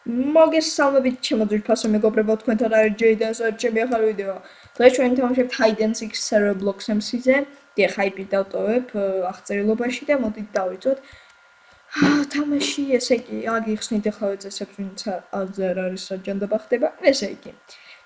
მოგესალმებით ჩემო ძვირფასო მეგობრებო, თქვენთან არის ჯეიდა, ეს ჩემი ახალი ვიდეო. დღეს ჩვენ თამაშობთ Hide and Seek Server Blocks MC-ზე. დიახ, IP დავტოვებ აღწერილობაში და მოდით დავიწყოთ. თამაში, ესე იგი, აგიხსნით ახლა წესებს, ვინც არ არის რა ჯანდაბა ხდება. ესე იგი,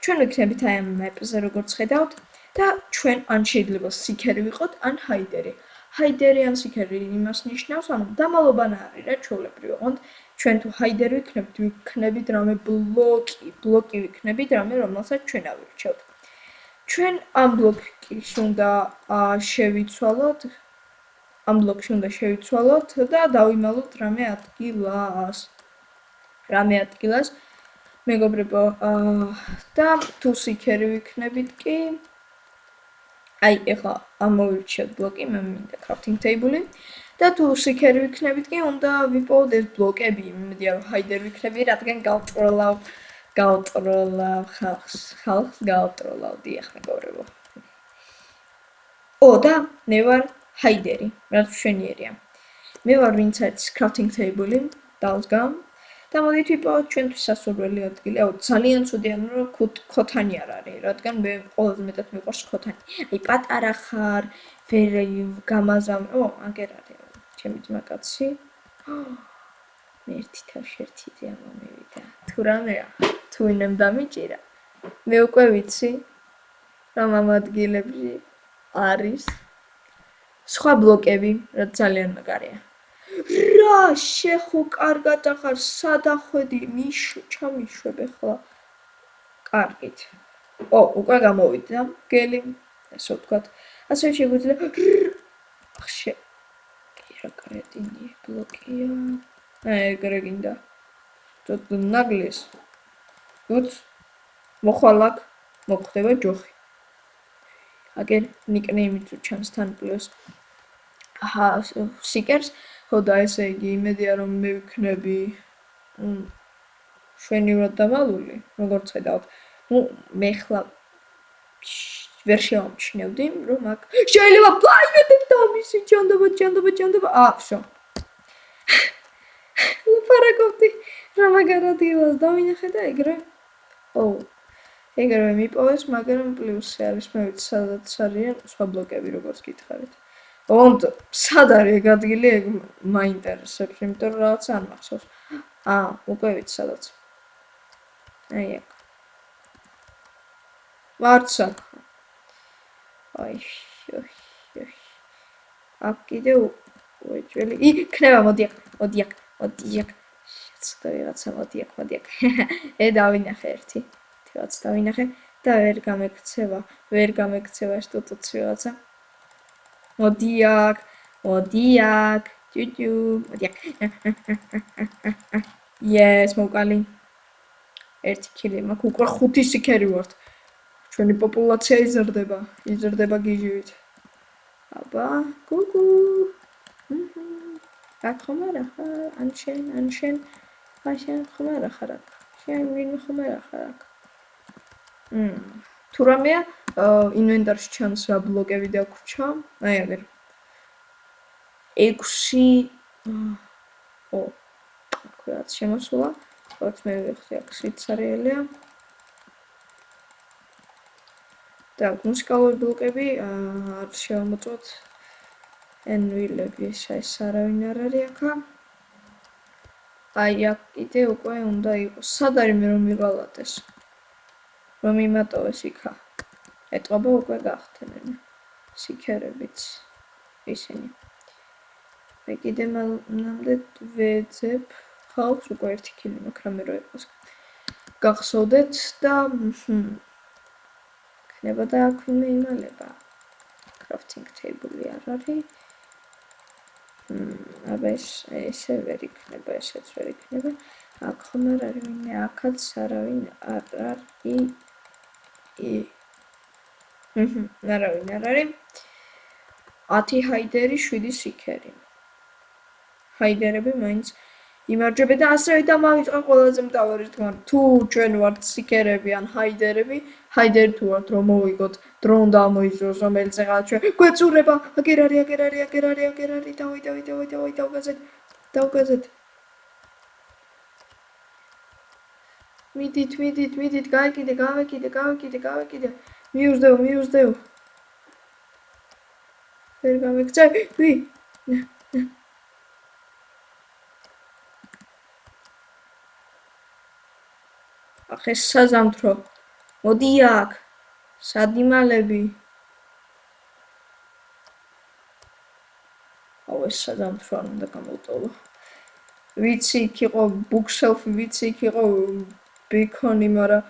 ჩვენ ვიქნებით აი ამ map-ზე, როგორც ხედავთ და ჩვენ ან შეიძლება seeker-ი ვიყოთ, ან hide-ერი. Hide-ერი ან seeker-ი იმას ნიშნავს, ანუ დამალობანა არის რა, ჩვეულებრივ ოღონდ ჩვენ თუ hide-ერი ვიქნებით რამე ბლოკი ვიქნებით რამე, რომელსაც ჩვენ ავირჩევთ. ჩვენ ამ ბლოკში უნდა შევიცვალოთ და დავიმალოთ რამე ადგილას. მეგობრებო, და თუ seeker-ი ვიქნებით კი აი ეხლა ამოვირჩიოთ ბლოკი, მე მინდა crafting table-ი და თუ seeker-ი ვიქნებით კი უნდა ვიპოვოთ ეს ბლოკები, იმედია რომ hide-ერი ვიქნები, რადგან გავტროლავ ხალხს დიახ მეგობრებო. და მე ვარ hide-ერი, რაც მშვენიერია. მე ვარ ვინც არის crafting table-ი, დავსგამ და მოდით ვიპოვოთ ჩვენთვის სასურველი ადგილი. ძალიან ცუდი ანუ რომ ქოთანი არ არის, რადგან მე ყველაზე მეტად მიყვარს ქოთანი. აი პატარა ხარ, ვერ გამაზამ, აგერ არის ჩემი ძმაკაცი. მე ერთი თავში ერთი იდეა მომივიდა. თუ რამეა, თუ ვინმე დამიჭირა. მე უკვე ვიცი რომ ამ ადგილებში არის სხვა ბლოკები, რაც ძალიან მაგარია. რა, შეხო კარგად ახარ, სად ახვედი, ჩამიშვებ ახლა. კარგით. უკვე გამოვიდა გელი, ასე ვთქვათ. ასე შეგვიძლია რა კრეტინი ბლოკია. ეგრე გინდა. თუ ნაგლის. უც მოხვალაკ მოხდება ჯოხი. აგერ ნიკნეიმი თუ ჩანს თან პლუს seekers, ხოდა ესე იგი იმედია რომ მე ვიქნები შვენივრად დამალული, როგორც ხედავთ. მე ხლა ვერ შევამჩნევდი, რომ აქ შეიძლება იმედეთ დამისი ჯანდაბა. ვсё. ლაპარაკობდი რა მაგარ ადგილას დავინახე და ეგრე. ეგრე მიპოვეს, მაგრამ პლუსი არის, მე ვიცი სადაც არიან სხვა ბლოკები, როგორც გითხარით. სად არის ეგ ადგილი, ეგ მაინტერესებს, იმიტომ რომ რაღაცა არ მახსოვს. უკვე ვიცი სადაც. აი აქ. მარცა. აქ კიდევ უეჭველი. იქნება, მოდი აქ. შეცდა ვიღაცა, მოდი აქ. დავინახე ერთი. რაღაც დავინახე და ვერ გამექცევა ეს ტუტუცი ვიღაცა. მოდი აქ. ჯუჯუ, მოდი აქ. Yes, მოვკალი. ერთი კილი, მაქვს უკვე 5 seeker-ი ვართ. ჩვენი პოპულაცია იზრდება გიჟივით. აბა, გუგუ. აქ ხომ არა ხარ? ან შენ ხომ არა ხარ აქ? შენ ვინ ხომ არა ხარ აქ? თუ რამეა ინვენტარში ჩანს რა ბლოკები დაგვრჩა. აი აგერ. 6 რაც შემოსულა. რაც მე ვიხდი აქ სიცარიელია. და მუსიკალური ბლოკები არ შევამოწოთ. ენვილები ეს არავინ არ არის აქა. აი აქ კიდე უკვე უნდა იყოს. სად არის მე რომ მიყალატეს? რომ იმატოვეს იქა. ეტყობა უკვე გახდნენ. seeker-ებიც ისინი. მე კიდე მანამდე ვეძებ ხალხს უკვე ერთი კილი მაქვს რამე რო იყოს. გახსოვდეთ და იქნება და აქ იმალება. crafting table-ი არ არის. აბა ესე ვერ იქნება, ესეც ვერ იქნება. აქ ხომ არ არის ვინმე, აქაც არავინ არ არის. არავინ არ არის. 10 hide-ერი, 7 seeker-ი. hide-ერები მაინც იმარჯვებენ და ასევე დამავიწყე ყველაზე მთავარი თქმა, თუ ჩვენ ვართ seeker-ები ან hide-ერები, hide-ერი თუ ვართ რომ მოვიგოთ დრონ დამოიწუროს, რომელიც ახლა ჩვენ გვეწურება, აგერ არის, დავგაზეთ. მიდით, გავეკიდე. მიუძდეო. ვერ გამიგწევი. ახ ეს საზამთრო. მოდი აქ. სადიმალები. აუ ეს საზამთრო არ უნდა გამოვტოვო. ვიცი იქ იყო bookshelf-ი, ვიცი იქ იყო ბექონი, მაგრამ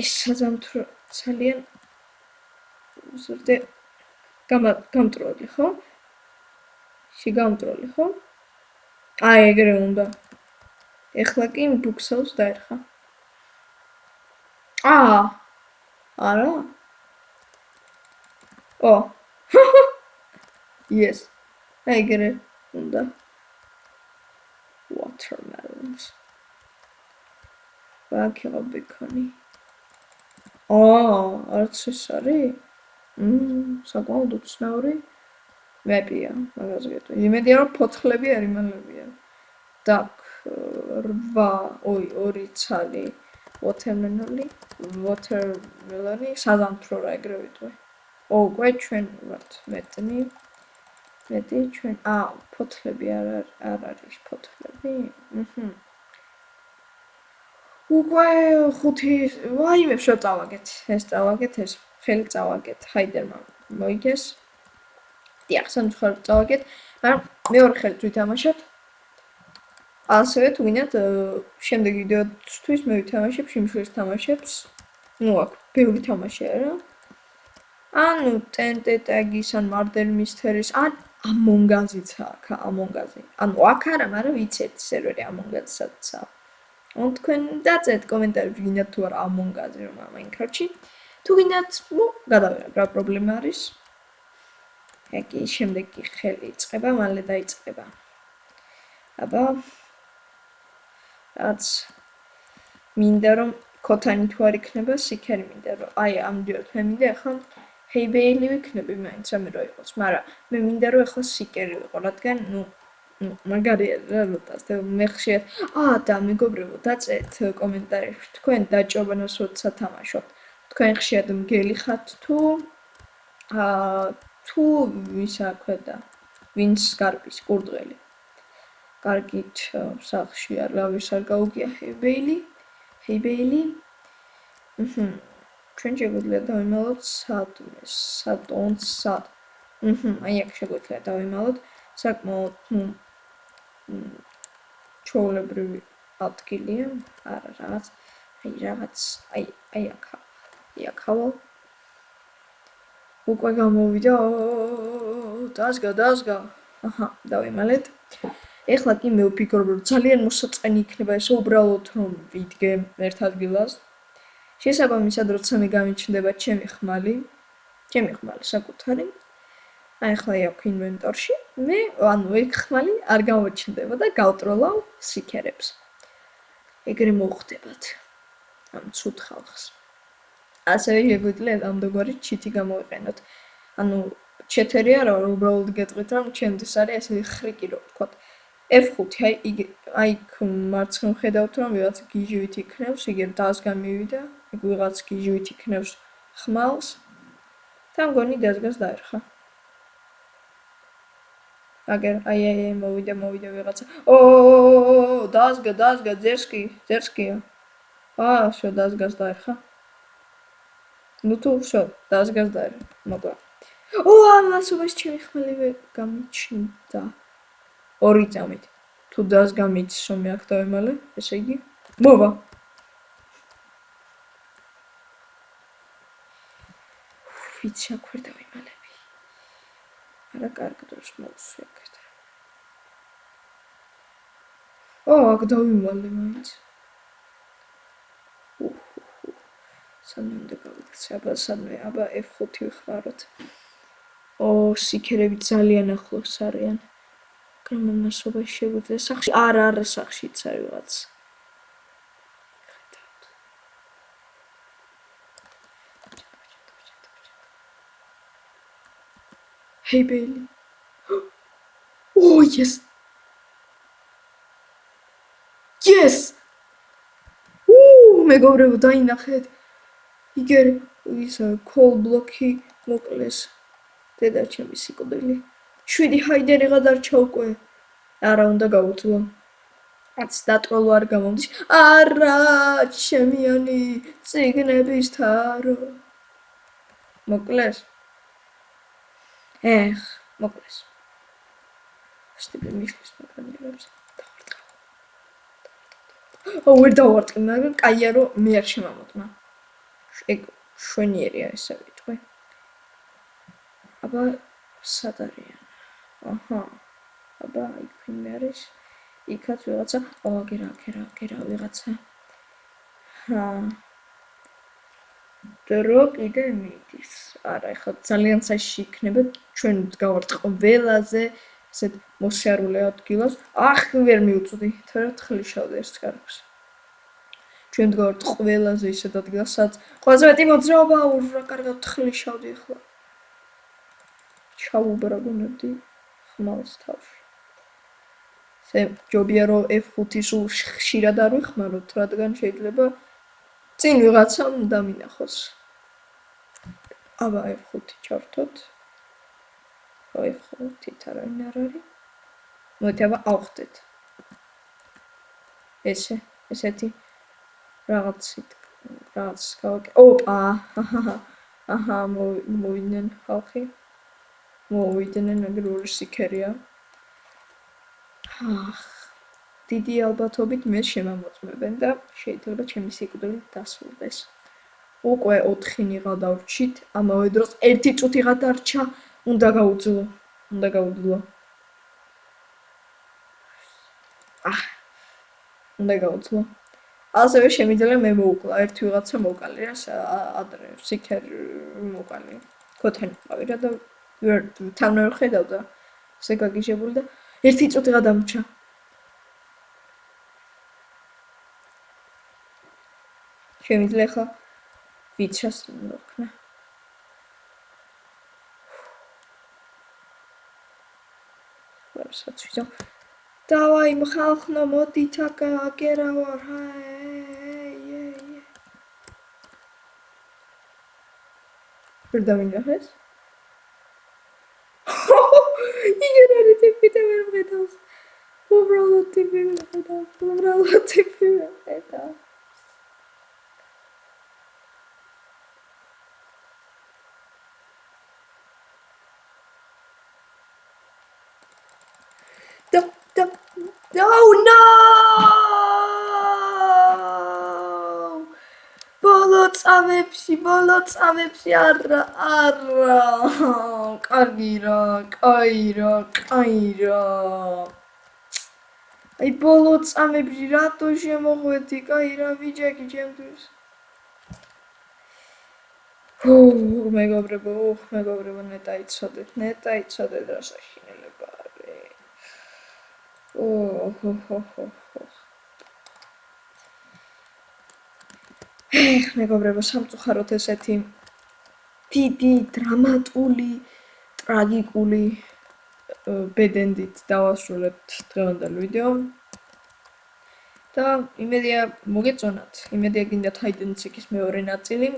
ეს საზამთრო ძალიან ზრდე გამტროლი, ხო? შეგამტროლი, ხო? აი ეგრე უნდა. ეხლა კი bookshelf-ს დაერხა. არა? ო. Yes. ეგრე უნდა. Watermelons. აქ იყო ბექონი. არც ეს არის? საკმაოდ უცნაური მეპია, მაგას გეტყვი. იმედია რომ ფოცხლები არ იმალებიან. დაკ 2 ცალი watermelon-ი საზამთრო რა ეგრე ვიტყვი. უკვე ჩვენ ვართ მეტი ჩვენ ფოთლები არ არის ფოთლები. უკვე 5 ვაიმებს რა წავაგეთ. ეს ხელი წავაგეთ. ჰაიდერმა მოიგეს. დიახ, სამწუხაროდ წავაგეთ, მაგრამ მეორე ხელით ვითამაშოთ. ასევე თუ გინდათ შემდეგ ვიდეოსთვის მე ვითამაშებ შიმშილის თამაშებს. აქ ბევრი თამაში არა. ანუ ტენტეტაგის ან Murder Mysteries ან Among Us-იც აქ, Among Us-ი. ანუ აქ არა, მაგრამ ვიცი ერთი სერვერი Among Us-საც. ან თქვენ დაწერთ კომენტარებში გინდათ თუ არა Among Us-ი რომ Minecraft-ში. თუ გინდათ, გადავიღებ რა პრობლემა არის. ეკი შემდეგ კი ხელი იწყება, მალე დაიწყება. აბა რაც მინდა რომ ქოთანი თუ არ იქნება, სიქერი მინდა რომ ამჯერად მე მინდა ახლა Hey Bailey ვიქნები მაინც რამე რო იყოს, მაგრამ მე მინდა რომ ახლა სიკერი ვიყო, რადგან მაგარია რა როტას მე ხშირად და მეგობრებო დაწერთ კომენტარებში თქვენ დაჭობანას როცა თამაშობთ. თქვენ ხშირად მგელი ხართ თუ ვისა ქვედა ვინც გარბის კურდღელი. კარგით სახლში არავის არ გაუგია Hey Bailey. ჩვენ შეგვიძლია დავიმალოთ სად. აი აქ შეგვიძლია დავიმალოთ საკმაოდ ჩვეულებრივი ადგილია, არა რაღაც აი აქავა. უკვე გამოვიდა. დაზგა. დავიმალეთ. ეხლა კი მე ვფიქრობ რომ ძალიან მოსაწყენი იქნება ეს უბრალოდ რომ ვიდგე ერთ ადგილას. შესაბამისად როცა მე გამიჩნდება ჩემი ხმალი საკუთარი. აი ახლა აქ ინვენტორში მე ეგ ხმალი არ გამოჩნდება და გავტროლავ სიქერებს. ეგრე მოხდებათ ამ ცუდ ხალხს. ასევე შეგვიძლია ამდაგვარი ჩიტი გამოვიყენოთ. ანუ ჩეთერი არა რომ უბრალოდ გეტყვით რომ ჩემთვის არის ესე ხრიკი რო ვთქვათ. F5 აი მარცხნივ ხედავთ რომ ვიღაც გიჟივით იქნევს, იგივე დაზგა მივიდა, ეგ ვიღაც გიჟივით იქნევს ხმალს. და მგონი დაზგას დაერხა. აგერ აი მოვიდა ვიღაცა. დაზგა ძერსკია. შო დაზგას დაერხა. თუ შო დაზგას დაერხა. მოგვა. ამასობაში ჩემი ხმალივე გამიჩნდა. 2 წამით. თუ დაზგა მიცის რომ მე აქ დავემალე, ესე იგი მოვა. ვიცი აქ ვერ დავიმალები. არა კარგ დროს მოვსვი აქეთ. აქ დავიმალე მაინც. სანამ უნდა გავიქცე, აბა F5 ვიხმაროთ. სიქერები ძალიან ახლოს არიან. გრამამასობაში შეგვიძლია სახში არა სახშიც არის ვიღაც. Hey Bailey. Yes. მეგობრებო, დაინახეთ. იგერ ის call block-ი მოკლეს. დედა ჩემი სიკვდილი. 7 ჰაიდერიღა დარჩა უკვე. არა უნდა გავუძლო. რაც დატყოლო არ გამომდის. არა, ჩემიანი ციგნების თარო. მოკლეს. მოკლეს. სტიპი მიშლის მაგარებს. ვერ დავარტყი, მაგრამ კაია რომ მე არ შემამოწმა. ეგ შვენიერია ესე ვიტყვი. აბა სად არიან? აჰა. აბა იქ ვინმე არის? იქაც ვიღაცა. აგერა ვიღაცა. დრო კიდე მიდის. არა, ეხლა ძალიან საშიში იქნება ჩვენ გავართ ყველაზე ესეთ მოსიარულე ადგილას. ვერ მიუწვდი, თორემ თხრიშავდი ერთ კარგს. ჩვენ გავართ ყველაზე ისეთ ადგილას, სადაც ყველაზე მეტი მოძრაობა რა კარგად თხრიშავდი ახლა. ჩავუბრაგუნებდი ხმალს თავში. ესე ჯობია რომ F5-ი სულ ხშირად არ ვიხმაროთ, რადგან შეიძლება წინ ვიღაცამ დამინახოს. აბა F5 ჩავთოთ. F5-ით არავინ არ არის. მოდი აბა ავხდეთ. ესეთი რაღაც გავაკეთე. ოპა! აჰა, მოვიდნენ ხალხი. მოვიდნენ, მაგრამ ორი სიქერია. დიდი ალბათობით მე შემამოწმებენ და შეიძლება ჩემი სიკვდილი დასრულდეს. უკვე 4 ნიღა დავრჩით, ამავე დროს 1 წუთიღა დარჩა, უნდა გავუძლო. უნდა გავუძლო. ასევე შემიძლია მე მოვუკლა, ერთი ვიღაცა მოვკალი რა, ადრე სიქერ მოვკალი. ქოთანი ყავირა და თან ვერ ხედავდა. ესე გაგიჟებული და 1 წუთიღა დამრჩა. შემიძლია ხა ვიცას მოვქნა. ვერსაც ვიზო. დავაი ხალხო, მოდით აგერა ვარ. ვერ დამინახეს? იგერ არის ტიპი და ვერ მხედავს. უბრალოდ ტიპი მხედავს. Oh no! ბოლო წამებში არა. კარგი რა. აი ბოლო წამებში რატო შემოღვედი? კაი რა ვიჯექი ჩემთვის. მეგობრებო, ნეტა იცოდეთ რა საშინელება არის. მეგობრებო, სამწუხაროდ ესეთი დიდი, დრამატული, ტრაგიკული ბედენდით დავასრულებთ დღევანდელ ვიდეო. და იმედია მოგეწონათ, იმედია გინდათ Hide and Seek-ის მეორე ნაწილი.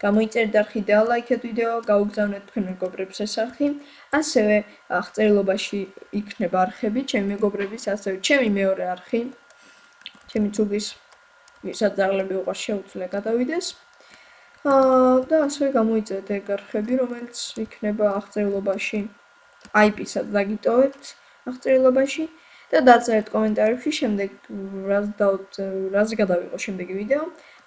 გამოიწერეთ არხი და ლაიქეთ ვიდეო, გაუგზავნეთ თქვენ მეგობრებს ეს არხი. ასევე აღწერილობაში იქნება არხები ჩემი მეგობრების, ასევე ჩემი მეორე არხი. ჩემი ცუგის ვისაც ძაღლები უყვარს შეუძლია გადავიდეს. და ასევე გამოიწერეთ ეგ არხები, რომელიც იქნება აღწერილობაში. IP-საც დაგიტოვებთ აღწერილობაში. და დაწერეთ კომენტარებში შემდეგ რაზე გადავიღო შემდეგი ვიდეო,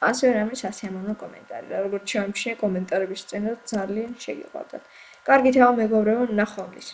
ასევე რამე სასიამოვნო კომენტარი. როგორც შემჩნია კომენტარების წინათ ძალიან შეგიყვარდათ. კარგით, მეგობრებო, ნახვამდის.